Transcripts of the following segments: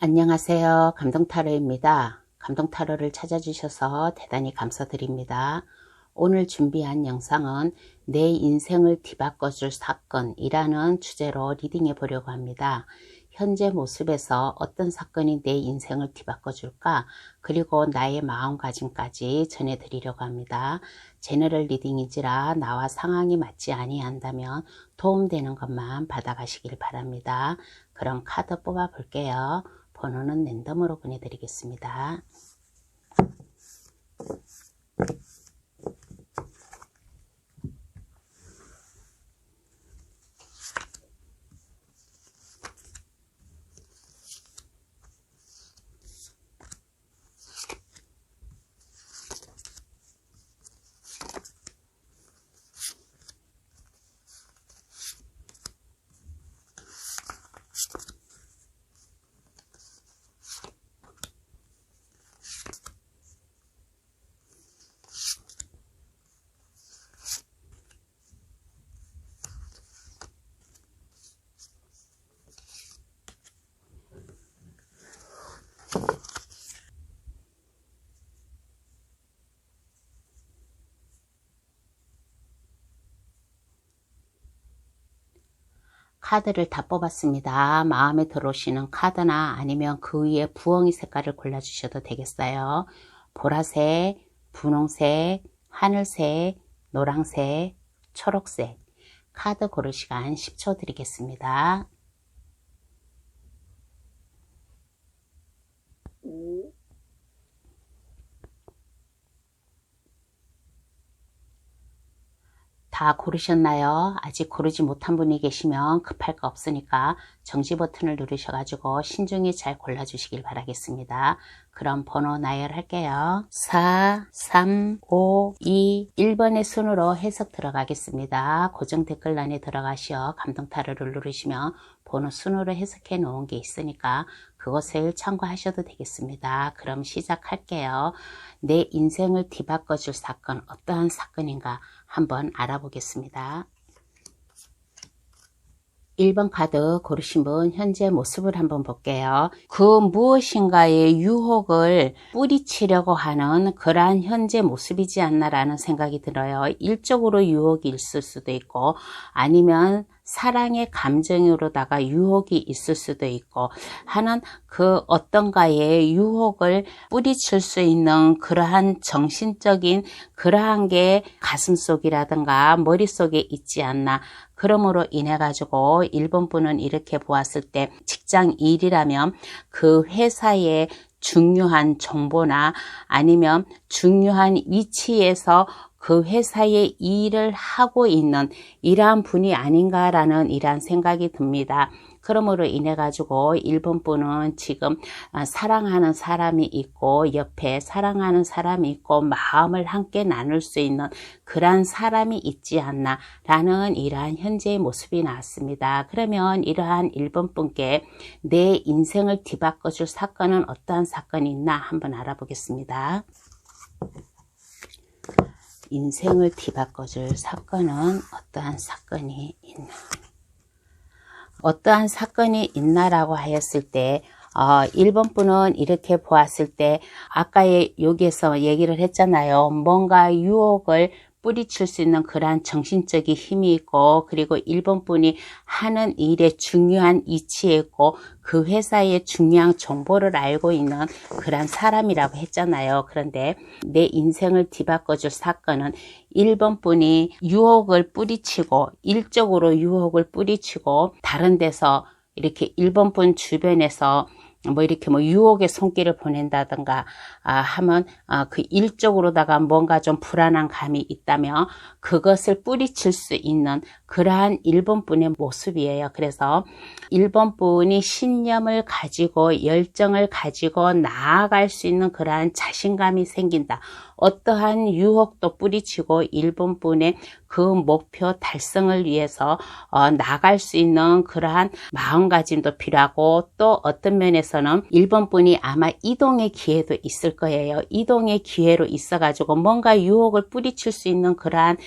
안녕하세요. 감동타로입니다. 감동타로를 찾아주셔서 대단히 감사드립니다. 오늘 준비한 영상은 내 인생을 뒤바꿔줄 사건이라는 주제로 리딩해 보려고 합니다. 현재 모습에서 어떤 사건이 내 인생을 뒤바꿔줄까? 그리고 나의 마음가짐까지 전해드리려고 합니다. 제너럴 리딩인지라 나와 상황이 맞지 아니한다면 도움되는 것만 받아가시길 바랍니다. 그럼 카드 뽑아 볼게요. 번호는 랜덤으로 보내드리겠습니다. 카드를 다 뽑았습니다. 마음에 들어오시는 카드나 아니면 그 위에 부엉이 색깔을 골라주셔도 되겠어요. 보라색, 분홍색, 하늘색, 노란색, 초록색. 카드 고를 시간 10초 드리겠습니다. 다 고르셨나요? 아직 고르지 못한 분이 계시면 급할 거 없으니까 정지 버튼을 누르셔가지고 신중히 잘 골라주시길 바라겠습니다. 그럼 번호 나열할게요. 4, 3, 5, 2, 1번의 순으로 해석 들어가겠습니다. 고정 댓글란에 들어가시어 감동타로를 누르시면 번호 순으로 해석해 놓은 게 있으니까 그것을 참고하셔도 되겠습니다. 그럼 시작할게요. 내 인생을 뒤바꿔줄 사건, 어떠한 사건인가 한번 알아보겠습니다. 1번 카드 고르신 분 현재 모습을 한번 볼게요. 그 무엇인가의 유혹을 뿌리치려고 하는 그러한 현재 모습이지 않나라는 생각이 들어요. 일적으로 유혹이 있을 수도 있고 아니면 사랑의 감정으로다가 유혹이 있을 수도 있고 하는 그 어떤가의 유혹을 뿌리칠 수 있는 그러한 정신적인 그러한 게 가슴속이라든가 머릿속에 있지 않나. 그러므로 인해 가지고 1번 분은 이렇게 보았을 때 직장 일이라면 그 회사의 중요한 정보나 아니면 중요한 위치에서 그 회사의 일을 하고 있는 이러한 분이 아닌가라는 이러한 생각이 듭니다. 그러므로 인해 가지고 1번 분은 지금 사랑하는 사람이 있고 옆에 사랑하는 사람이 있고 마음을 함께 나눌 수 있는 그러한 사람이 있지 않나 라는 이러한 현재의 모습이 나왔습니다. 그러면 이러한 1번 분께 내 인생을 뒤바꿔줄 사건은 어떠한 사건이 있나 한번 알아보겠습니다. 인생을 뒤바꿔줄 사건은 어떠한 사건이 있나? 어떠한 사건이 있나라고 하였을 때 1번 분은 이렇게 보았을 때 아까 여기에서 얘기를 했잖아요. 뭔가 유혹을 뿌리칠 수 있는 그러한 정신적인 힘이 있고 그리고 1번 분이 하는 일에 중요한 위치에 있고 그 회사의 중요한 정보를 알고 있는 그런 사람이라고 했잖아요. 그런데 내 인생을 뒤바꿔줄 사건은 1번 분이 유혹을 뿌리치고 일적으로 유혹을 뿌리치고 다른 데서 이렇게 1번 분 주변에서 이렇게 유혹의 손길을 보낸다든가 하면 그 일적으로다가 뭔가 좀 불안한 감이 있다면 그것을 뿌리칠 수 있는 그러한 1번 분의 모습이에요. 그래서 1번 분이 신념을 가지고 열정을 가지고 나아갈 수 있는 그러한 자신감이 생긴다. 어떠한 유혹도 뿌리치고 1번 분의 그 목표 달성을 위해서 나갈 수 있는 그러한 마음가짐도 필요하고 또 어떤 면에서는 1번 분이 아마 이동의 기회도 있을 거예요. 이동의 기회로 있어가지고 뭔가 유혹을 뿌리칠 수 있는 그러한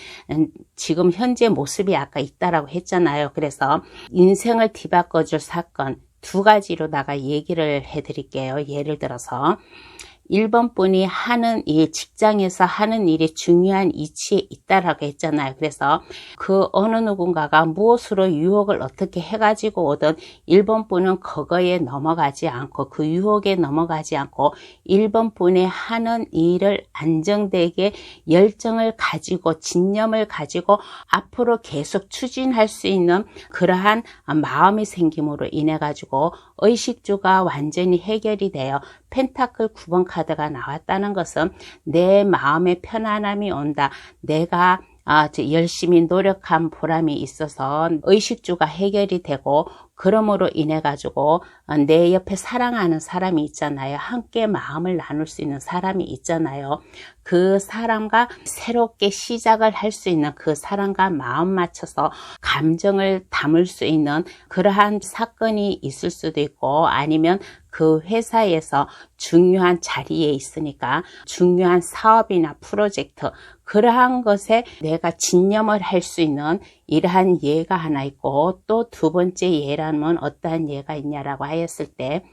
지금 현재 모습이 아까 있다라고 했잖아요. 그래서 인생을 뒤바꿔줄 사건, 두 가지로다가 얘기를 해드릴게요. 예를 들어서 1번 분이 하는 일, 직장에서 하는 일이 중요한 이치에 있다라고 했잖아요. 그래서 그 어느 누군가가 무엇으로 유혹을 어떻게 해가지고 오든 1번 분은 그거에 넘어가지 않고 그 유혹에 넘어가지 않고 1번 분의 하는 일을 안정되게 열정을 가지고 진념을 가지고 앞으로 계속 추진할 수 있는 그러한 마음이 생김으로 인해 가지고 의식주가 완전히 해결이 돼요. 펜타클 9번 카드가 나왔다는 것은 내 마음의 편안함이 온다. 내가 열심히 노력한 보람이 있어서 의식주가 해결이 되고 그러므로 인해 가지고 내 옆에 사랑하는 사람이 있잖아요. 함께 마음을 나눌 수 있는 사람이 있잖아요. 그 사람과 새롭게 시작을 할 수 있는 그 사람과 마음 맞춰서 감정을 담을 수 있는 그러한 사건이 있을 수도 있고 아니면 그 회사에서 중요한 자리에 있으니까 중요한 사업이나 프로젝트 그러한 것에 내가 진념을 할 수 있는 이러한 예가 하나 있고 또 두 번째 예라면 어떠한 예가 있냐라고 하였을 때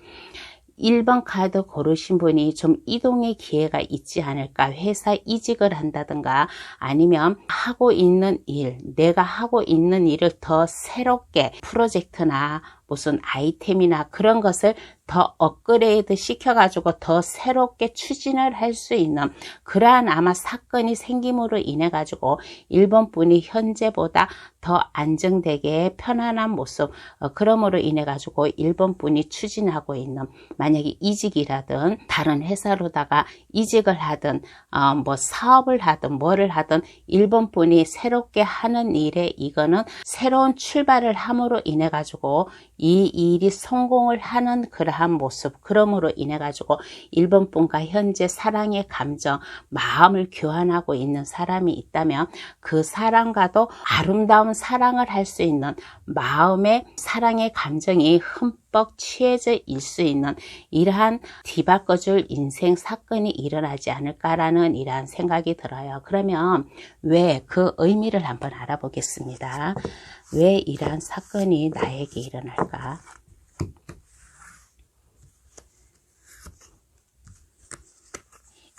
1번 카드 고르신 분이 좀 이동의 기회가 있지 않을까. 회사 이직을 한다든가 아니면 하고 있는 일, 내가 하고 있는 일을 더 새롭게 프로젝트나 무슨 아이템이나 그런 것을 더 업그레이드 시켜가지고 더 새롭게 추진을 할 수 있는 그러한 아마 사건이 생김으로 인해 가지고 1번 분이 현재보다 더 안정되게 편안한 모습 그러므로 인해 가지고 1번 분이 추진하고 있는 만약에 이직이라든 다른 회사로다가 이직을 하든 뭐 사업을 하든 뭐를 하든 1번 분이 새롭게 하는 일에 이거는 새로운 출발을 함으로 인해 가지고 이 일이 성공을 하는 그러한 모습 그러므로 인해 가지고 1번 분과 현재 사랑의 감정 마음을 교환하고 있는 사람이 있다면 그 사람과도 아름다운 사랑을 할 수 있는 마음의 사랑의 감정이 흠뻑 취해져 있을 수 있는 이러한 뒤바꿔줄 인생 사건이 일어나지 않을까라는 이러한 생각이 들어요. 그러면 왜 그 의미를 한번 알아보겠습니다. 왜 이러한 사건이 나에게 일어날까?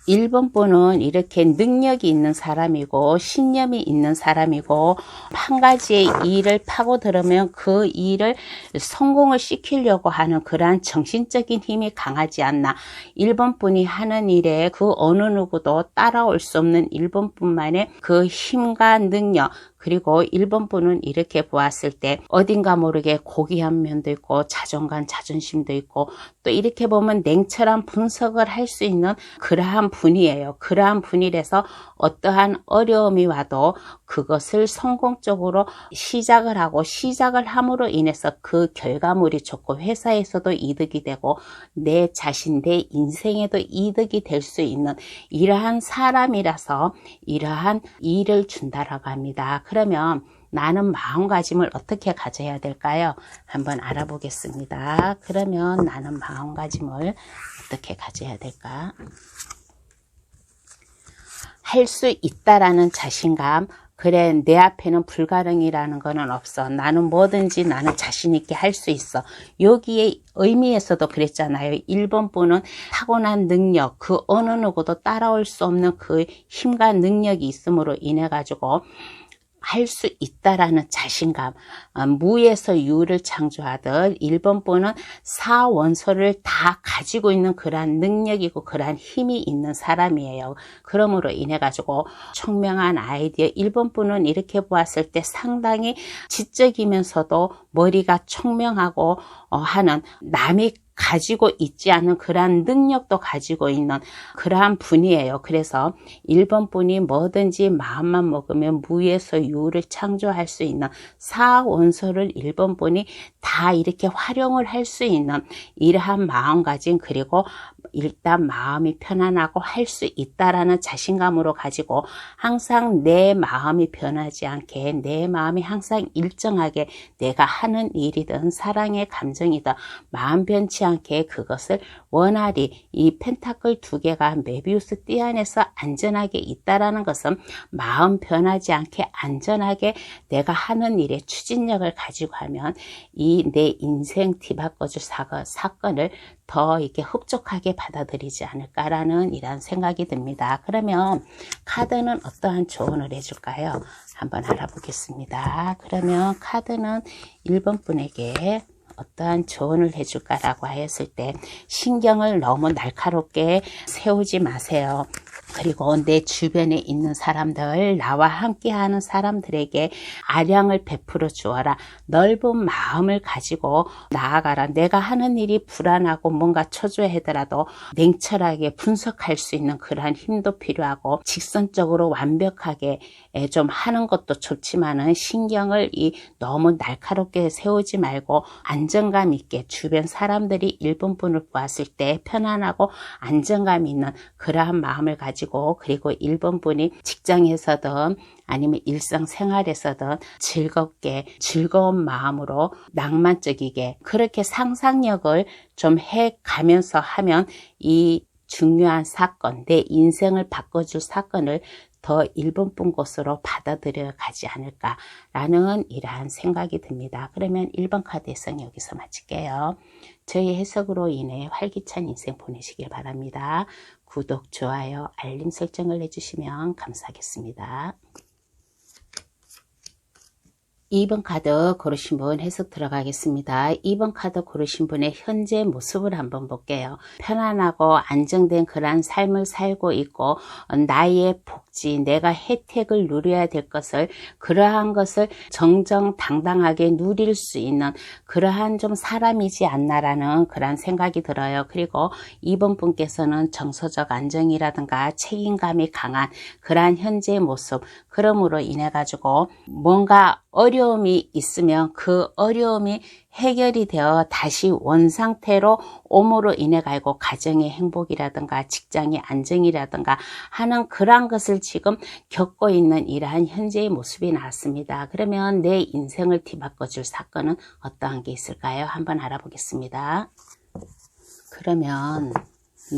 1번 분은 이렇게 능력이 있는 사람이고 신념이 있는 사람이고 한 가지의 일을 파고들으면 그 일을 성공을 시키려고 하는 그러한 정신적인 힘이 강하지 않나. 1번 분이 하는 일에 그 어느 누구도 따라올 수 없는 1번 분만의 그 힘과 능력 그리고 1번 분은 이렇게 보았을 때 어딘가 모르게 고귀한 면도 있고 자존감, 자존심도 있고 또 이렇게 보면 냉철한 분석을 할 수 있는 그러한 분이에요. 그러한 분이라서 어떠한 어려움이 와도 그것을 성공적으로 시작을 하고 시작을 함으로 인해서 그 결과물이 좋고 회사에서도 이득이 되고 내 자신, 내 인생에도 이득이 될 수 있는 이러한 사람이라서 이러한 일을 준다라고 합니다. 그러면 나는 마음가짐을 어떻게 가져야 될까요? 한번 알아보겠습니다. 그러면 나는 마음가짐을 어떻게 가져야 될까? 할 수 있다라는 자신감, 그래 내 앞에는 불가능이라는 거는 없어. 나는 뭐든지 나는 자신 있게 할 수 있어. 여기에 의미에서도 그랬잖아요. 1번 분은 타고난 능력, 그 어느 누구도 따라올 수 없는 그 힘과 능력이 있음으로 인해 가지고 할 수 있다라는 자신감, 무에서 유를 창조하듯 1번 분은 사원소를 다 가지고 있는 그러한 능력이고 그러한 힘이 있는 사람이에요. 그러므로 인해 가지고 총명한 아이디어 1번 분은 이렇게 보았을 때 상당히 지적이면서도 머리가 총명하고 하는 남이 가지고 있지 않은 그러한 능력도 가지고 있는 그러한 분이에요. 그래서 1번 분이 뭐든지 마음만 먹으면 무에서 유를 창조할 수 있는 사원소를 1번 분이 다 이렇게 활용을 할 수 있는 이러한 마음가짐 그리고 일단 마음이 편안하고 할 수 있다라는 자신감으로 가지고 항상 내 마음이 변하지 않게 내 마음이 항상 일정하게 내가 하는 일이든 사랑의 감정 감정이든 마음 변치 않게 그것을 원활히 이 펜타클 두 개가 메비우스 띠 안에서 안전하게 있다라는 것은 마음 변하지 않게 안전하게 내가 하는 일에 추진력을 가지고 하면 이 내 인생 뒤바꿔줄 사건을 더 이렇게 흡족하게 받아들이지 않을까라는 이런 생각이 듭니다. 그러면 카드는 어떠한 조언을 해줄까요? 한번 알아보겠습니다. 그러면 카드는 1번 분에게 어떠한 조언을 해줄까라고 하였을 때 신경을 너무 날카롭게 세우지 마세요. 그리고 내 주변에 있는 사람들, 나와 함께하는 사람들에게 아량을 베풀어 주어라. 넓은 마음을 가지고 나아가라. 내가 하는 일이 불안하고 뭔가 초조하더라도 냉철하게 분석할 수 있는 그러한 힘도 필요하고 직선적으로 완벽하게 좀 하는 것도 좋지만은 신경을 너무 날카롭게 세우지 말고 안정감 있게 주변 사람들이 1번 분을 보았을 때 편안하고 안정감 있는 그러한 마음을 가지고 그리고 1번 분이 직장에서든 아니면 일상생활에서든 즐겁게 즐거운 마음으로 낭만적이게 그렇게 상상력을 좀 해가면서 하면 이 중요한 사건, 내 인생을 바꿔줄 사건을 더 1번 분 곳으로 받아들여 가지 않을까라는 이러한 생각이 듭니다. 그러면 1번 카드 해석 여기서 마칠게요. 저희 해석으로 인해 활기찬 인생 보내시길 바랍니다. 구독, 좋아요, 알림 설정을 해주시면 감사하겠습니다. 2번 카드 고르신 분 해석 들어가겠습니다. 2번 카드 고르신 분의 현재 모습을 한번 볼게요. 편안하고 안정된 그러한 삶을 살고 있고 나의 복지, 내가 혜택을 누려야 될 것을 그러한 것을 정정당당하게 누릴 수 있는 그러한 좀 사람이지 않나라는 그러한 생각이 들어요. 그리고 2번 분께서는 정서적 안정이라든가 책임감이 강한 그러한 현재의 모습, 그러므로 인해 가지고 뭔가 어려움이 있으면 그 어려움이 해결이 되어 다시 원상태로 옴으로 인해 가지고 가정의 행복이라든가 직장의 안정이라든가 하는 그러한 것을 지금 겪고 있는 이러한 현재의 모습이 나왔습니다. 그러면 내 인생을 뒤바꿔줄 사건은 어떠한 게 있을까요? 한번 알아보겠습니다. 그러면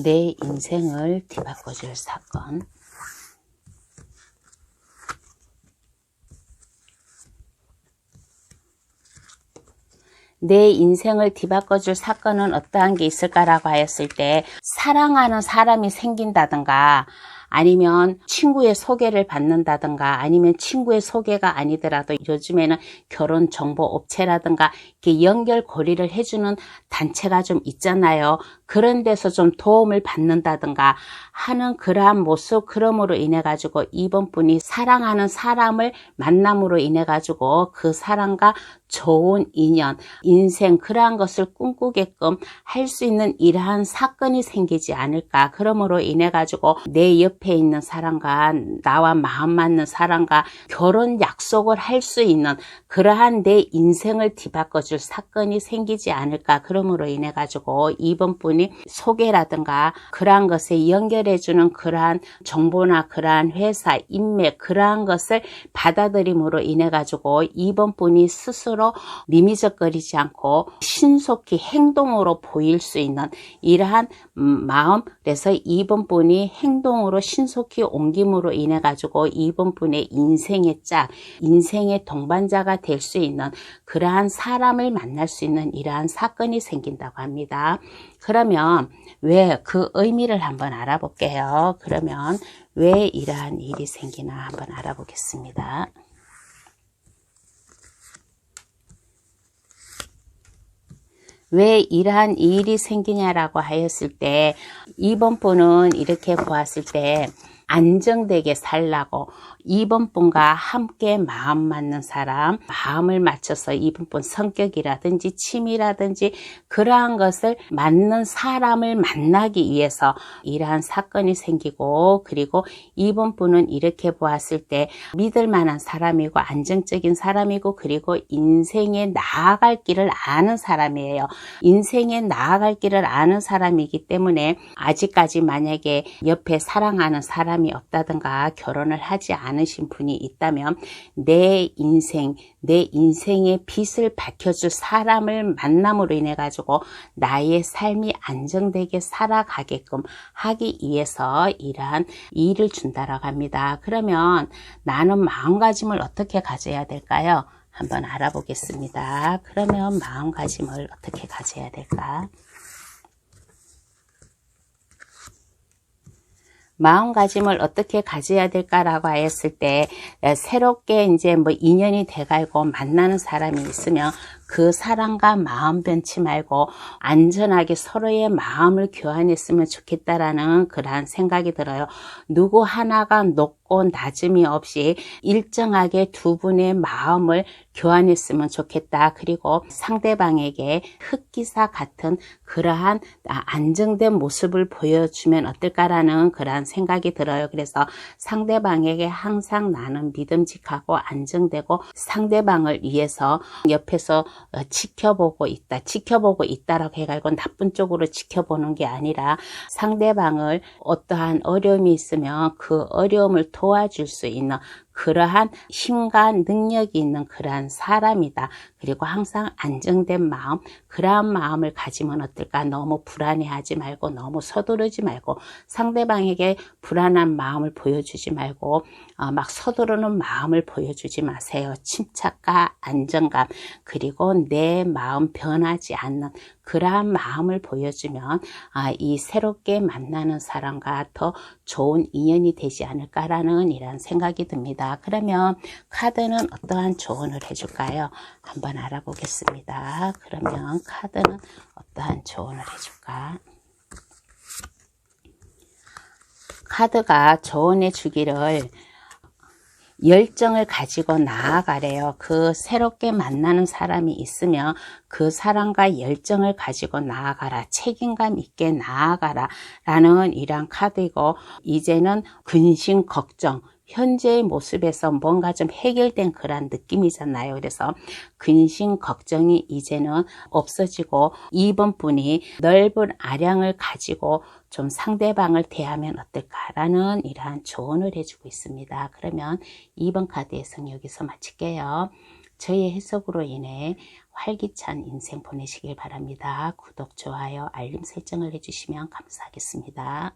내 인생을 뒤바꿔줄 사건, 내 인생을 뒤바꿔줄 사건은 어떠한 게 있을까라고 하였을 때 사랑하는 사람이 생긴다든가 아니면 친구의 소개를 받는다든가 아니면 친구의 소개가 아니더라도 요즘에는 결혼 정보 업체라든가 이렇게 연결고리를 해주는 단체가 좀 있잖아요. 그런 데서 좀 도움을 받는다든가 하는 그러한 모습, 그럼으로 인해 가지고 2번 분이 사랑하는 사람을 만남으로 인해 가지고 그 사람과 좋은 인연, 인생 그러한 것을 꿈꾸게끔 할 수 있는 이러한 사건이 생기지 않을까. 그러므로 인해 가지고 내 옆에 있는 사람과 나와 마음 맞는 사람과 결혼 약속을 할 수 있는 그러한 내 인생을 뒤바꿔줄 사건이 생기지 않을까. 그러므로 인해 가지고 2번 분이 소개라든가 그러한 것에 연결해주는 그러한 정보나 그러한 회사, 인맥 그러한 것을 받아들임으로 인해 가지고 2번 분이 스스로 미미적거리지 않고 신속히 행동으로 보일 수 있는 이러한 마음, 그래서 2번 분이 행동으로 신속히 옮김으로 인해 가지고 2번 분의 인생의 짝, 인생의 동반자가 될 수 있는 그러한 사람을 만날 수 있는 이러한 사건이 생긴다고 합니다. 그러면 왜 그 의미를 한번 알아볼게요. 그러면 왜 이러한 일이 생기나 한번 알아보겠습니다. 왜 이러한 일이 생기냐라고 하였을 때 2번 분은 이렇게 보았을 때 안정되게 살라고 2번 분과 함께 마음 맞는 사람, 마음을 맞춰서 2번 분 성격이라든지 취미라든지 그러한 것을 맞는 사람을 만나기 위해서 이러한 사건이 생기고, 그리고 2번 분은 이렇게 보았을 때 믿을 만한 사람이고 안정적인 사람이고 그리고 인생에 나아갈 길을 아는 사람이에요. 인생에 나아갈 길을 아는 사람이기 때문에 아직까지 만약에 옆에 사랑하는 사람이 사람이 없다든가 결혼을 하지 않으신 분이 있다면 내 인생의 빛을 밝혀줄 사람을 만남으로 인해 가지고 나의 삶이 안정되게 살아가게끔 하기 위해서 이러한 일을 준다라고 합니다. 그러면 나는 마음가짐을 어떻게 가져야 될까요? 한번 알아보겠습니다. 그러면 마음가짐을 어떻게 가져야 될까? 마음가짐을 어떻게 가져야 될까라고 하였을 때, 새롭게 이제 뭐 인연이 돼가지고 만나는 사람이 있으면 그 사람과 마음 변치 말고 안전하게 서로의 마음을 교환했으면 좋겠다라는 그러한 생각이 들어요. 누구 하나가 높고 낮음이 없이 일정하게 두 분의 마음을 교환했으면 좋겠다. 그리고 상대방에게 흑기사 같은 그러한 안정된 모습을 보여주면 어떨까라는 그러한 생각이 들어요. 그래서 상대방에게 항상 나는 믿음직하고 안정되고 상대방을 위해서 옆에서 지켜보고 있다라고 해가지고 나쁜 쪽으로 지켜보는 게 아니라 상대방을 어떠한 어려움이 있으면 그 어려움을 도와줄 수 있는 그러한 힘과 능력이 있는 그러한 사람이다. 그리고 항상 안정된 마음, 그러한 마음을 가지면 어떨까? 너무 불안해하지 말고 너무 서두르지 말고 상대방에게 불안한 마음을 보여주지 말고 막 서두르는 마음을 보여주지 마세요. 침착과 안정감, 그리고 내 마음 변하지 않는 그러한 마음을 보여주면 이 새롭게 만나는 사람과 더 좋은 인연이 되지 않을까라는 이런 생각이 듭니다. 그러면 카드는 어떠한 조언을 해줄까요? 한번 알아보겠습니다. 그러면 카드는 어떠한 조언을 해줄까? 카드가 조언해 주기를 열정을 가지고 나아가래요. 그 새롭게 만나는 사람이 있으면 그 사람과 열정을 가지고 나아가라. 책임감 있게 나아가라. 라는 이러한 카드이고, 이제는 근심 걱정, 현재의 모습에서 뭔가 좀 해결된 그런 느낌이잖아요. 그래서 근심 걱정이 이제는 없어지고 2번 분이 넓은 아량을 가지고 좀 상대방을 대하면 어떨까라는 이러한 조언을 해주고 있습니다. 그러면 2번 카드에서는 여기서 마칠게요. 저희 해석으로 인해 활기찬 인생 보내시길 바랍니다. 구독, 좋아요, 알림 설정을 해주시면 감사하겠습니다.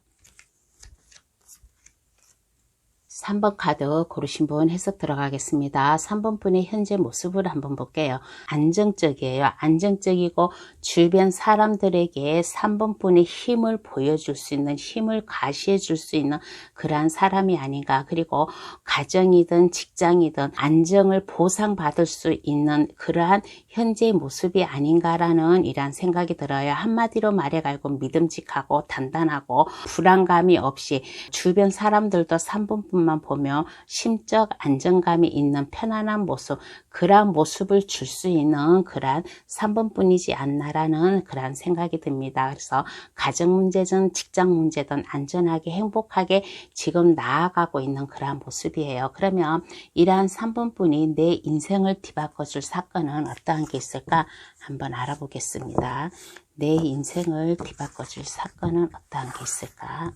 3번 카드 고르신 분 해석 들어가겠습니다. 3번 분의 현재 모습을 한번 볼게요. 안정적이에요. 안정적이고 주변 사람들에게 3번 분의 힘을 보여줄 수 있는, 힘을 가시해 줄 수 있는 그러한 사람이 아닌가. 그리고 가정이든 직장이든 안정을 보상받을 수 있는 그러한 현재의 모습이 아닌가라는 이러한 생각이 들어요. 한마디로 말해가지고 믿음직하고 단단하고 불안감이 없이 주변 사람들도 3번 분 만 보면 심적 안정감이 있는 편안한 모습, 그러한 모습을 줄 수 있는 그러한 3번 뿐이지 않나라는 그러한 생각이 듭니다. 그래서 가정 문제든 직장 문제든 안전하게 행복하게 지금 나아가고 있는 그러한 모습이에요. 그러면 이러한 3번 분이 내 인생을 뒤바꿔줄 사건은 어떠한 게 있을까? 한번 알아보겠습니다. 내 인생을 뒤바꿔줄 사건은 어떠한 게 있을까?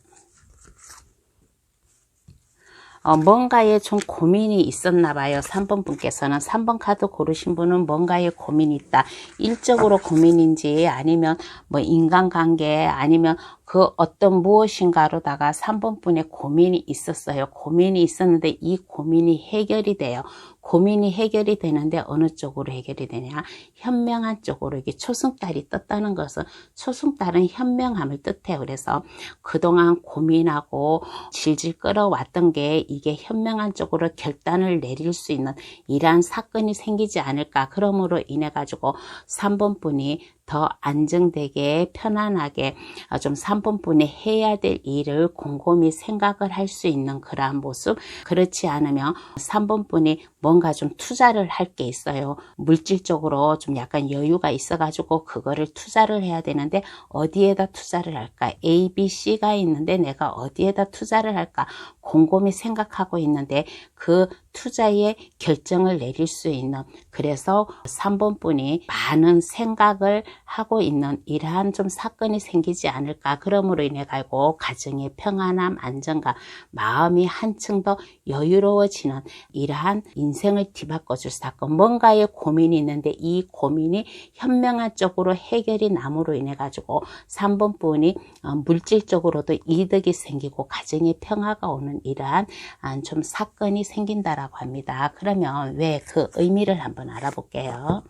뭔가에 좀 고민이 있었나 봐요. 3번 분께서는. 3번 카드 고르신 분은 뭔가에 고민이 있다. 일적으로 고민인지 아니면 뭐 인간관계 아니면 그 어떤 무엇인가로다가 3번 분의 고민이 있었어요. 고민이 있었는데 이 고민이 해결이 돼요. 고민이 해결이 되는데 어느 쪽으로 해결이 되냐? 현명한 쪽으로. 이게 초승달이 떴다는 것은 초승달은 현명함을 뜻해요. 그래서 그동안 고민하고 질질 끌어왔던 게 이게 현명한 쪽으로 결단을 내릴 수 있는 이러한 사건이 생기지 않을까. 그러므로 인해 가지고 3번 분이 더 안정되게 편안하게 좀 3번 분이 해야 될 일을 곰곰이 생각을 할 수 있는 그러한 모습. 그렇지 않으면 3번 분이 뭔가 좀 투자를 할 게 있어요. 물질적으로 좀 약간 여유가 있어 가지고 그거를 투자를 해야 되는데 어디에다 투자를 할까? A, B, C가 있는데 내가 어디에다 투자를 할까? 곰곰이 생각하고 있는데 그 투자의 결정을 내릴 수 있는, 그래서 3번 분이 많은 생각을 하고 있는 이러한 좀 사건이 생기지 않을까. 그러므로 인해 가지고 가정의 평안함, 안정감, 마음이 한층 더 여유로워지는 이러한 인생을 뒤바꿔줄 사건, 뭔가의 고민이 있는데 이 고민이 현명한 쪽으로 해결이 남으로 인해 가지고 3번 분이 물질적으로도 이득이 생기고 가정의 평화가 오는 이러한 좀 사건이 생긴다라고 합니다. 그러면 왜 그 의미를 한번 알아볼게요.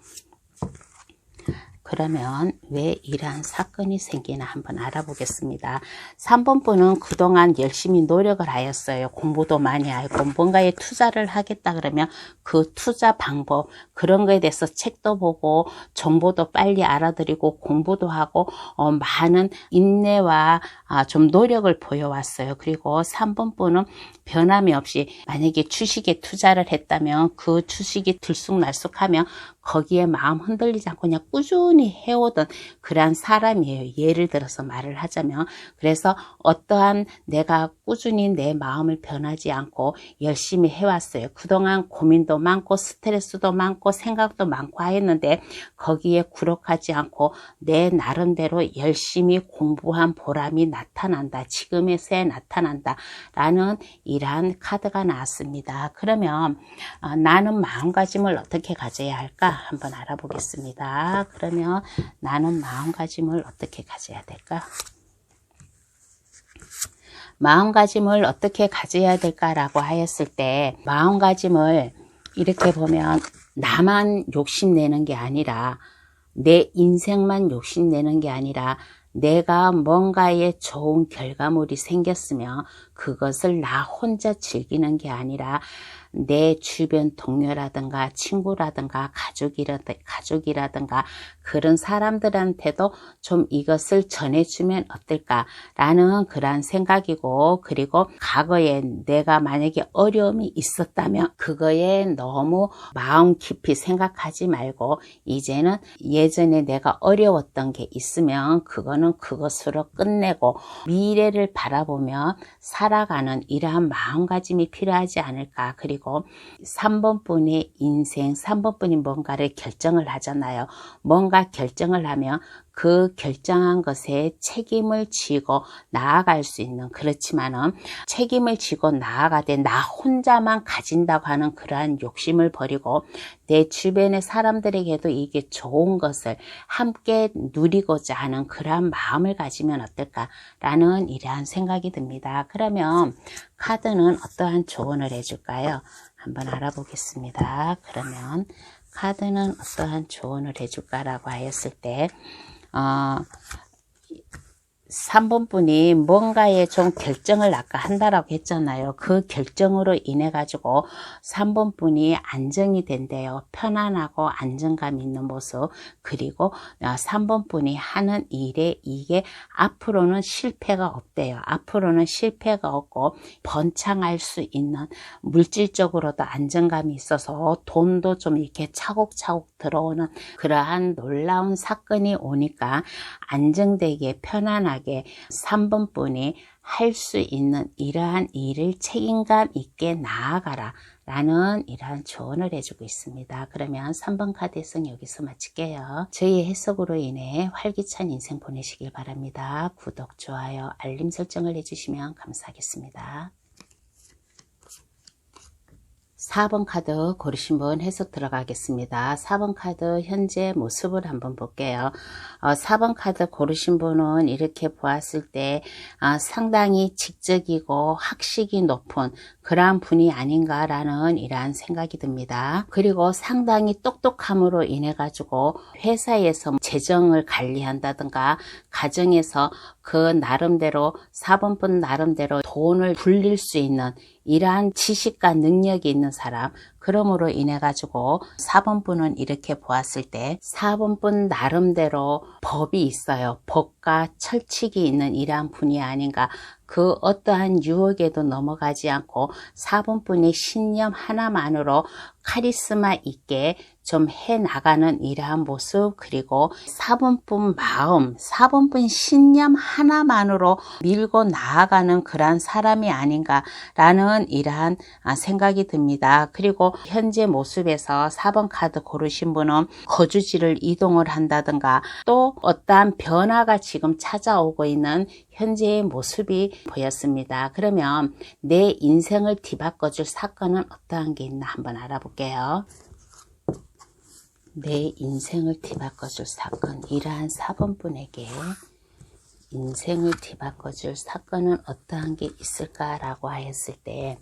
그러면 왜 이러한 사건이 생기나 한번 알아보겠습니다. 3번 분은 그동안 열심히 노력을 하였어요. 공부도 많이 하고 뭔가에 투자를 하겠다 그러면 그 투자 방법, 그런 거에 대해서 책도 보고 정보도 빨리 알아들이고 공부도 하고 많은 인내와 좀 노력을 보여왔어요. 그리고 3번 분은 변함이 없이 만약에 주식에 투자를 했다면 그 주식이 들쑥날쑥하면 거기에 마음 흔들리지 않고 그냥 꾸준히 해오던 그러한 사람이에요. 예를 들어서 말을 하자면, 그래서 어떠한 내가 꾸준히 내 마음을 변하지 않고 열심히 해왔어요. 그동안 고민도 많고 스트레스도 많고 생각도 많고 하였는데 거기에 굴욕하지 않고 내 나름대로 열심히 공부한 보람이 나타난다. 지금에서야 나타난다. 라는 이러한 카드가 나왔습니다. 그러면 나는 마음가짐을 어떻게 가져야 할까? 한번 알아보겠습니다. 그러면 나는 마음가짐을 어떻게 가져야 될까? 마음가짐을 어떻게 가져야 될까라고 하였을 때 마음가짐을 이렇게 보면 나만 욕심내는 게 아니라 내 인생만 욕심내는 게 아니라 내가 뭔가에 좋은 결과물이 생겼으면 그것을 나 혼자 즐기는 게 아니라 내 주변 동료라든가 친구라든가 가족이라든가 그런 사람들한테도 좀 이것을 전해주면 어떨까라는 그런 생각이고, 그리고 과거에 내가 만약에 어려움이 있었다면 그거에 너무 마음 깊이 생각하지 말고 이제는 예전에 내가 어려웠던 게 있으면 그거는 그것으로 끝내고 미래를 바라보며 살아가는 이러한 마음가짐이 필요하지 않을까. 그리고 3번 분의 인생, 3번 분이 뭔가를 결정을 하잖아요. 뭔가 결정을 하면 그 결정한 것에 책임을 지고 나아갈 수 있는, 그렇지만은 책임을 지고 나아가되 나 혼자만 가진다고 하는 그러한 욕심을 버리고 내 주변의 사람들에게도 이게 좋은 것을 함께 누리고자 하는 그러한 마음을 가지면 어떨까라는 이러한 생각이 듭니다. 그러면 카드는 어떠한 조언을 해줄까요? 한번 알아보겠습니다. 그러면 카드는 어떠한 조언을 해줄까라고 하였을 때 3번 분이 뭔가에 좀 결정을 아까 한다라고 했잖아요. 그 결정으로 인해 가지고 3번 분이 안정이 된대요. 편안하고 안정감 있는 모습. 그리고 3번 분이 하는 일에 이게 앞으로는 실패가 없대요. 앞으로는 실패가 없고 번창할 수 있는, 물질적으로도 안정감이 있어서 돈도 좀 이렇게 차곡차곡 들어오는 그러한 놀라운 사건이 오니까 안정되게 편안하게 3번 분이 할 수 있는 이러한 일을 책임감 있게 나아가라 라는 이러한 조언을 해주고 있습니다. 그러면 3번 카드 해석 여기서 마칠게요. 저희의 해석으로 인해 활기찬 인생 보내시길 바랍니다. 구독, 좋아요, 알림 설정을 해주시면 감사하겠습니다. 4번 카드 고르신 분 해석 들어가겠습니다. 4번 카드 현재 모습을 한번 볼게요. 4번 카드 고르신 분은 이렇게 보았을 때 상당히 직적이고 학식이 높은 그러한 분이 아닌가라는 이러한 생각이 듭니다. 그리고 상당히 똑똑함으로 인해 가지고 회사에서 재정을 관리한다든가 가정에서 그 나름대로 4번 분 나름대로 돈을 불릴 수 있는 이러한 지식과 능력이 있는 사람, 그러므로 인해 가지고 4번분은 이렇게 보았을 때 4번분 나름대로 법이 있어요. 법과 철칙이 있는 이러한 분이 아닌가. 그 어떠한 유혹에도 넘어가지 않고 4번분의 신념 하나만으로 카리스마 있게 좀 해나가는 이러한 모습, 그리고 4번분 마음, 4번분 신념 하나만으로 밀고 나아가는 그러한 사람이 아닌가라는 이러한 생각이 듭니다. 그리고 현재 모습에서 4번 카드 고르신 분은 거주지를 이동을 한다든가 또 어떠한 변화가 지금 찾아오고 있는 현재의 모습이 보였습니다. 그러면 내 인생을 뒤바꿔줄 사건은 어떠한 게 있나 한번 알아볼게요. 내 인생을 뒤바꿔줄 사건, 이러한 4번분에게 인생을 뒤바꿔줄 사건은 어떠한 게 있을까라고 하였을 때,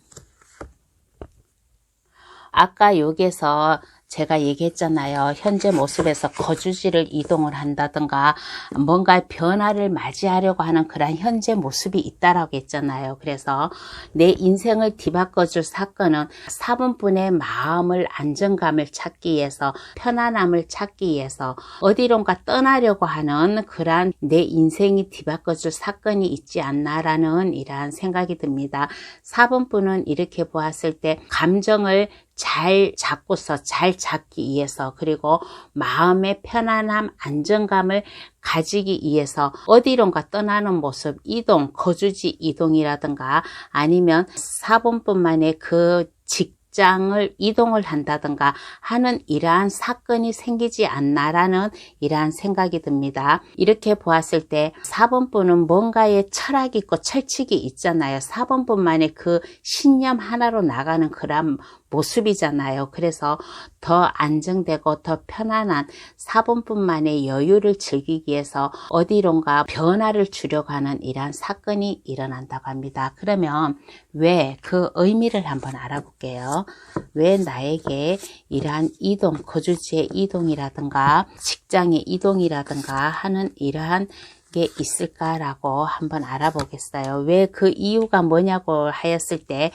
아까 여기에서 제가 얘기했잖아요. 현재 모습에서 거주지를 이동을 한다든가 뭔가 변화를 맞이하려고 하는 그런 현재 모습이 있다라고 했잖아요. 그래서 내 인생을 뒤바꿔줄 사건은 4번분의 마음을, 안정감을 찾기 위해서, 편안함을 찾기 위해서 어디론가 떠나려고 하는 그러한 내 인생이 뒤바꿔줄 사건이 있지 않나라는 이러한 생각이 듭니다. 4번분은 이렇게 보았을 때 감정을 잘 잡고서 잘 잡기 위해서, 그리고 마음의 편안함, 안정감을 가지기 위해서 어디론가 떠나는 모습, 이동, 거주지 이동이라든가 아니면 4번뿐만의 그 직장을 이동을 한다든가 하는 이러한 사건이 생기지 않나라는 이러한 생각이 듭니다. 이렇게 보았을 때 4번분은 뭔가의 철학이 있고 철칙이 있잖아요. 4번분만의 그 신념 하나로 나가는 그런 모습이잖아요. 그래서 더 안정되고 더 편안한 4번분만의 여유를 즐기기 위해서 어디론가 변화를 주려고 하는 이러한 사건이 일어난다고 합니다. 그러면 왜, 그 의미를 한번 알아볼게요. 왜 나에게 이러한 이동, 거주지의 이동이라든가 직장의 이동이라든가 하는 이러한 게 있을까라고 한번 알아보겠어요. 왜, 그 이유가 뭐냐고 하였을 때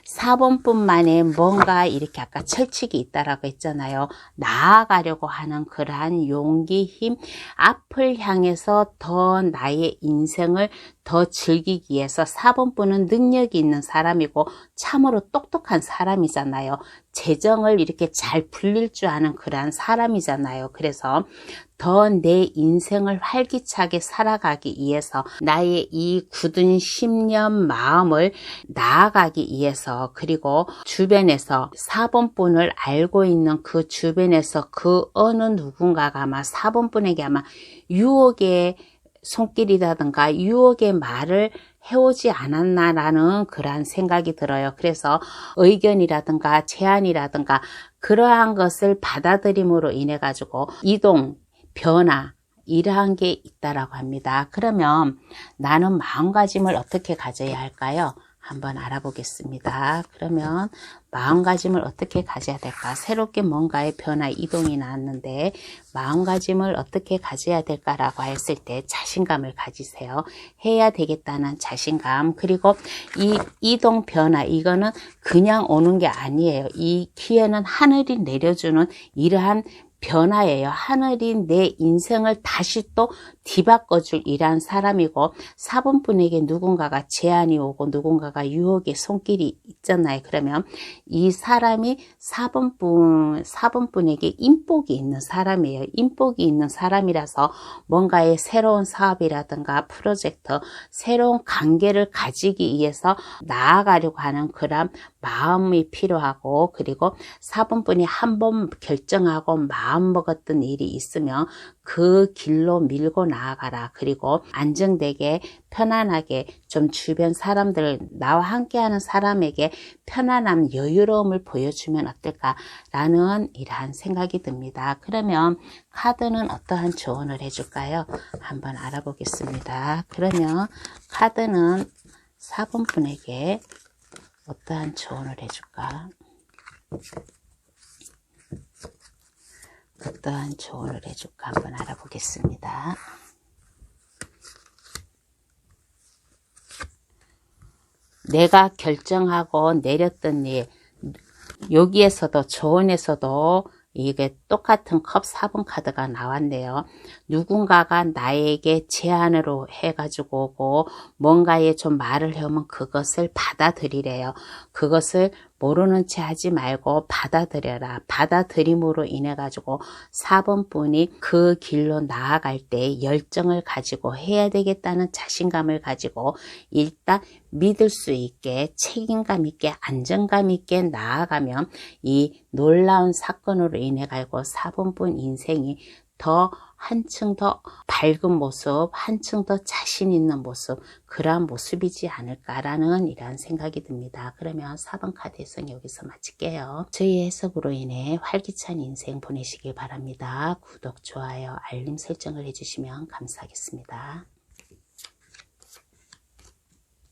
4번뿐만에 뭔가 이렇게 아까 철칙이 있다라고 했잖아요. 나아가려고 하는 그러한 용기, 힘, 앞을 향해서 더 나의 인생을 더 즐기기 위해서 4번분은 능력이 있는 사람이고 참으로 똑똑한 사람이잖아요. 재정을 이렇게 잘 불릴 줄 아는 그러한 사람이잖아요. 그래서 더 내 인생을 활기차게 살아가기 위해서 나의 이 굳은 신념, 마음을 나아가기 위해서, 그리고 주변에서 4번분을 알고 있는 그 주변에서 그 어느 누군가가 아마 4번분에게 아마 유혹의 손길이라든가 유혹의 말을 해오지 않았나라는 그러한 생각이 들어요. 그래서 의견이라든가 제안이라든가 그러한 것을 받아들임으로 인해 가지고 이동, 변화, 이러한 게 있다라고 합니다. 그러면 나는 마음가짐을 어떻게 가져야 할까요? 한번 알아보겠습니다. 그러면 마음가짐을 어떻게 가져야 될까? 새롭게 뭔가의 변화, 이동이 나왔는데 마음가짐을 어떻게 가져야 될까라고 했을 때 자신감을 가지세요. 해야 되겠다는 자신감, 그리고 이 이동, 변화, 이거는 그냥 오는 게 아니에요. 이 기회는 하늘이 내려주는 이러한 변화예요. 하늘이 내 인생을 다시 또 뒤바꿔줄 이러한 사람이고 4번분에게 누군가가 제안이 오고 누군가가 유혹의 손길이 있잖아요. 그러면 이 사람이 4번분에게 인복이 있는 사람이에요. 인복이 있는 사람이라서 뭔가의 새로운 사업이라든가 프로젝트, 새로운 관계를 가지기 위해서 나아가려고 하는 그런 마음이 필요하고, 그리고 4번분이 한번 결정하고 마음 먹었던 일이 있으면 그 길로 밀고 나아가라. 그리고 안정되게 편안하게 좀 주변 사람들, 나와 함께하는 사람에게 편안함, 여유로움을 보여주면 어떨까라는 이러한 생각이 듭니다. 그러면 카드는 어떠한 조언을 해줄까요? 한번 알아보겠습니다. 그러면 카드는 4번분에게 어떠한 조언을 해줄까? 어떠한 조언을 해줄까 한번 알아보겠습니다. 내가 결정하고 내렸던 일, 여기에서도 조언에서도 이게 똑같은 컵 4번 카드가 나왔네요. 누군가가 나에게 제안으로 해가지고 오고 뭔가에 좀 말을 해오면 그것을 받아들이래요. 그것을 모르는 채 하지 말고 받아들여라. 받아들임으로 인해 가지고 4번 분이 그 길로 나아갈 때 열정을 가지고 해야 되겠다는 자신감을 가지고 일단 믿을 수 있게 책임감 있게 안정감 있게 나아가면 이 놀라운 사건으로 인해 가지고 4번 분 인생이 더 한층 더 밝은 모습, 한층 더 자신 있는 모습, 그러한 모습이지 않을까라는 이러한 생각이 듭니다. 그러면 4번 카드 해석 여기서 마칠게요. 저희 해석으로 인해 활기찬 인생 보내시길 바랍니다. 구독, 좋아요, 알림 설정을 해주시면 감사하겠습니다.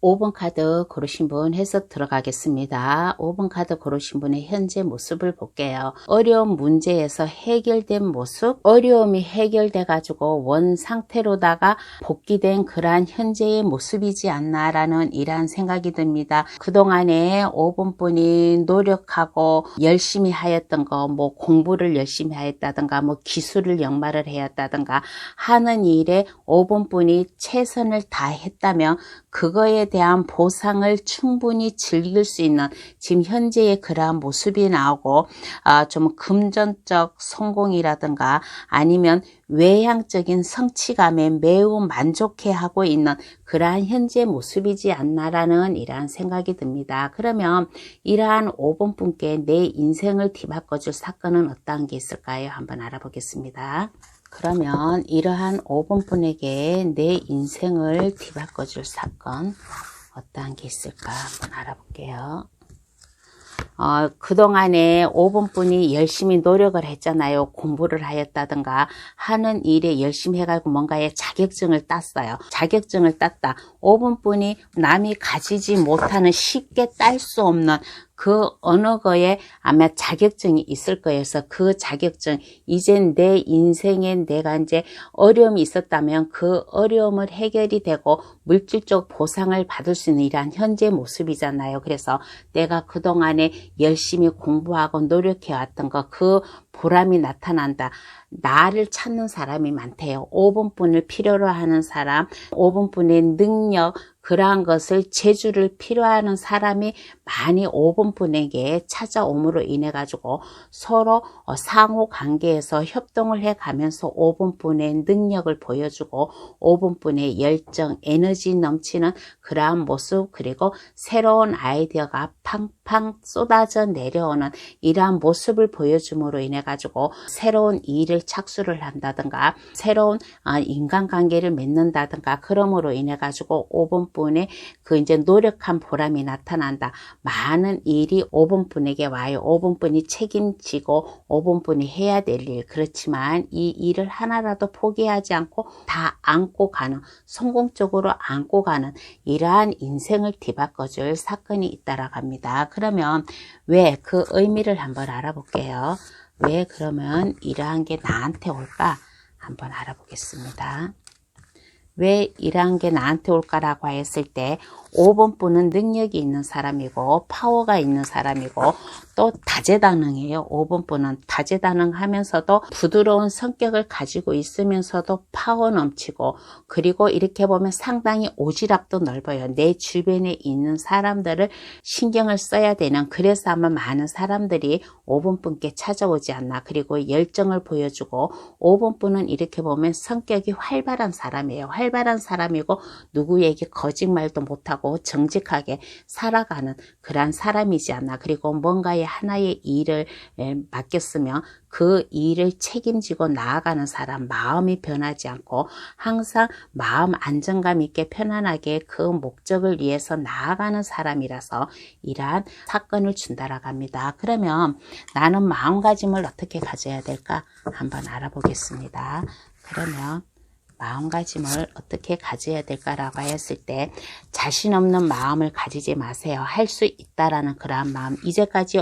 5번 카드 고르신 분 해석 들어가겠습니다. 5번 카드 고르신 분의 현재 모습을 볼게요. 어려운 문제에서 해결된 모습, 어려움이 해결돼 가지고 원 상태로다가 복귀된 그러한 현재의 모습이지 않나라는 이러한 생각이 듭니다. 그동안에 5번 분이 노력하고 열심히 하였던 거, 뭐 공부를 열심히 하였다든가 뭐 기술을 연마를 하였다든가 하는 일에 5번 분이 최선을 다했다면 그거에 대한 보상을 충분히 즐길 수 있는 지금 현재의 그러한 모습이 나오고 좀 금전적 성공이라든가 아니면 외향적인 성취감에 매우 만족해하고 있는 그러한 현재 모습이지 않나라는 이러한 생각이 듭니다. 그러면 이러한 5번 분께 내 인생을 뒤바꿔줄 사건은 어떠한 게 있을까요? 한번 알아보겠습니다. 그러면 이러한 5번 분에게 내 인생을 뒤바꿔줄 사건 어떠한 게 있을까 한번 알아볼게요. 그동안에 5번 분이 열심히 노력을 했잖아요. 공부를 하였다든가 하는 일에 열심히 해가지고 뭔가의 자격증을 땄어요. 자격증을 땄다. 5번 분이 남이 가지지 못하는 쉽게 딸 수 없는 그 어느 거에 아마 자격증이 있을 거예요. 그래서 그 자격증, 이제 내 인생에 내가 이제 어려움이 있었다면 그 어려움을 해결이 되고 물질적 보상을 받을 수 있는 이러한 현재 모습이잖아요. 그래서 내가 그동안에 열심히 공부하고 노력해 왔던 거, 그 보람이 나타난다. 나를 찾는 사람이 많대요. 5번 분을 필요로 하는 사람, 5번 분의 능력, 그러한 것을 재주를 필요하는 사람이 많이 5번 분에게 찾아옴으로 인해 가지고 서로 상호 관계에서 협동을 해 가면서 5번 분의 능력을 보여주고 5번 분의 열정, 에너지 넘치는 그러한 모습, 그리고 새로운 아이디어가 팡팡 쏟아져 내려오는 이러한 모습을 보여줌으로 인해 가지고 새로운 일을 착수를 한다든가 새로운 인간관계를 맺는다든가 그러므로 인해 가지고 5번 분의 그 이제 노력한 보람이 나타난다. 많은 일이 5번 분에게 와요. 5번 분이 책임지고 5번 분이 해야 될 일. 그렇지만 이 일을 하나라도 포기하지 않고 다 안고 가는, 성공적으로 안고 가는 이러한 인생을 뒤바꿔줄 사건이 잇따라 갑니다. 그러면 왜 그 의미를 한번 알아볼게요. 왜 그러면 이러한 게 나한테 올까? 한번 알아보겠습니다. 왜 이러한 게 나한테 올까라고 했을 때 5번 분은 능력이 있는 사람이고 파워가 있는 사람이고 또 다재다능해요. 5번 분은 다재다능하면서도 부드러운 성격을 가지고 있으면서도 파워 넘치고 그리고 이렇게 보면 상당히 오지랖도 넓어요. 내 주변에 있는 사람들을 신경을 써야 되는, 그래서 아마 많은 사람들이 5번 분께 찾아오지 않나. 그리고 열정을 보여주고 5번 분은 이렇게 보면 성격이 활발한 사람이에요. 활발한 사람이고 누구에게 거짓말도 못하고 정직하게 살아가는 그러한 사람이지 않나. 그리고 뭔가의 하나의 일을 맡겼으면 그 일을 책임지고 나아가는 사람, 마음이 변하지 않고 항상 마음 안정감 있게 편안하게 그 목적을 위해서 나아가는 사람이라서 이러한 사건을 준다라고 합니다. 그러면 나는 마음가짐을 어떻게 가져야 될까? 한번 알아보겠습니다. 그러면 마음가짐을 어떻게 가져야 될까라고 했을 때 자신 없는 마음을 가지지 마세요. 할 수 있다라는 그러한 마음. 이제까지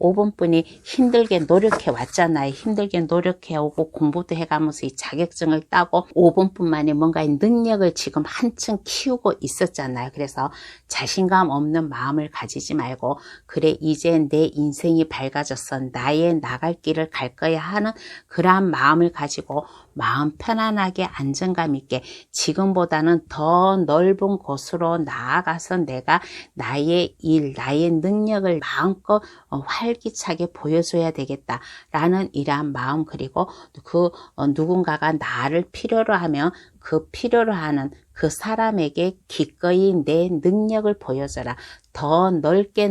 5번분이 힘들게 노력해 왔잖아요. 힘들게 노력해 오고 공부도 해가면서 이 자격증을 따고 5번뿐만이 뭔가 능력을 지금 한층 키우고 있었잖아요. 그래서 자신감 없는 마음을 가지지 말고 그래 이제 내 인생이 밝아졌어. 나의 나갈 길을 갈 거야 하는 그러한 마음을 가지고 마음 편안하게 안정감 있게 지금보다는 더 넓은 곳으로 나아가서 내가 나의 일, 나의 능력을 마음껏 활기차게 보여줘야 되겠다라는 이러한 마음 그리고 그 누군가가 나를 필요로 하면 그 필요로 하는 그 사람에게 기꺼이 내 능력을 보여줘라. 더 넓게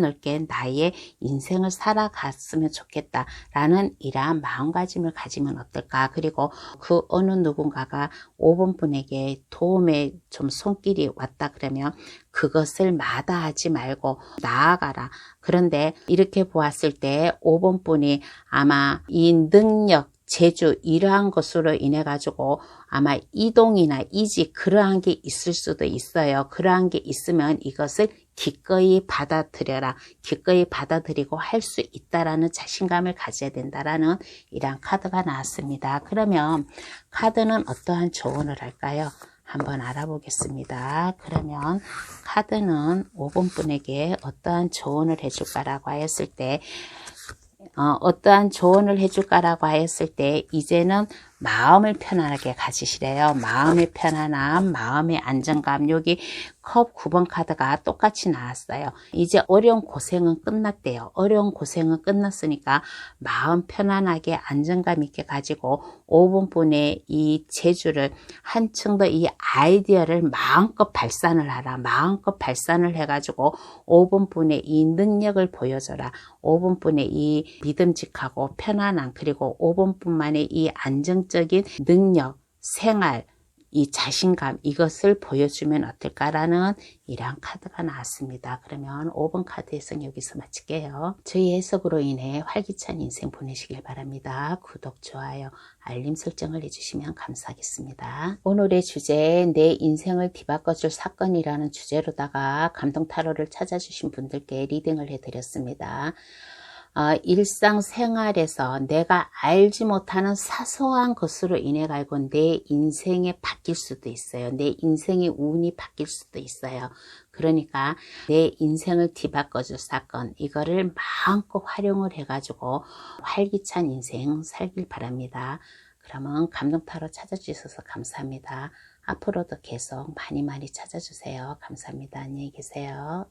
나의 인생을 살아갔으면 좋겠다라는 이러한 마음가짐을 가지면 어떨까. 그리고 그 어느 누군가가 5번분에게 도움의 좀 손길이 왔다 그러면 그것을 마다하지 말고 나아가라. 그런데 이렇게 보았을 때 5번분이 아마 이 능력 재주 이러한 것으로 인해 가지고 아마 이동이나 이직 그러한 게 있을 수도 있어요. 그러한 게 있으면 이것을 기꺼이 받아들여라. 기꺼이 받아들이고 할 수 있다라는 자신감을 가져야 된다라는 이러한 카드가 나왔습니다. 그러면 카드는 어떠한 조언을 할까요? 한번 알아보겠습니다. 그러면 카드는 5번분에게 어떠한 조언을 해줄까라고 하였을 때 어떠한 조언을 해줄까라고 하였을 때 이제는 마음을 편안하게 가지시래요. 마음의 편안함, 마음의 안정감. 여기 컵 9번 카드가 똑같이 나왔어요. 이제 어려운 고생은 끝났대요. 어려운 고생은 끝났으니까 마음 편안하게 안정감 있게 가지고 5번분의 이 재주를 한층 더 이 아이디어를 마음껏 발산을 하라. 마음껏 발산을 해가지고 5번분의 이 능력을 보여줘라. 5번분의 이 믿음직하고 편안함 그리고 5번분만의 이 안정적인 능력, 생활, 이 자신감 이것을 보여주면 어떨까라는 이러한 카드가 나왔습니다. 그러면 5번 카드 해석 여기서 마칠게요. 저희 해석으로 인해 활기찬 인생 보내시길 바랍니다. 구독, 좋아요, 알림 설정을 해주시면 감사하겠습니다. 오늘의 주제 내 인생을 뒤바꿔줄 사건이라는 주제로다가 감동타로를 찾아주신 분들께 리딩을 해드렸습니다. 일상생활에서 내가 알지 못하는 사소한 것으로 인해 가지고 내 인생이 바뀔 수도 있어요. 내 인생의 운이 바뀔 수도 있어요. 그러니까 내 인생을 뒤바꿔줄 사건 이거를 마음껏 활용을 해가지고 활기찬 인생 살길 바랍니다. 그러면 감동타로 찾아주셔서 감사합니다. 앞으로도 계속 많이 찾아주세요. 감사합니다. 안녕히 계세요.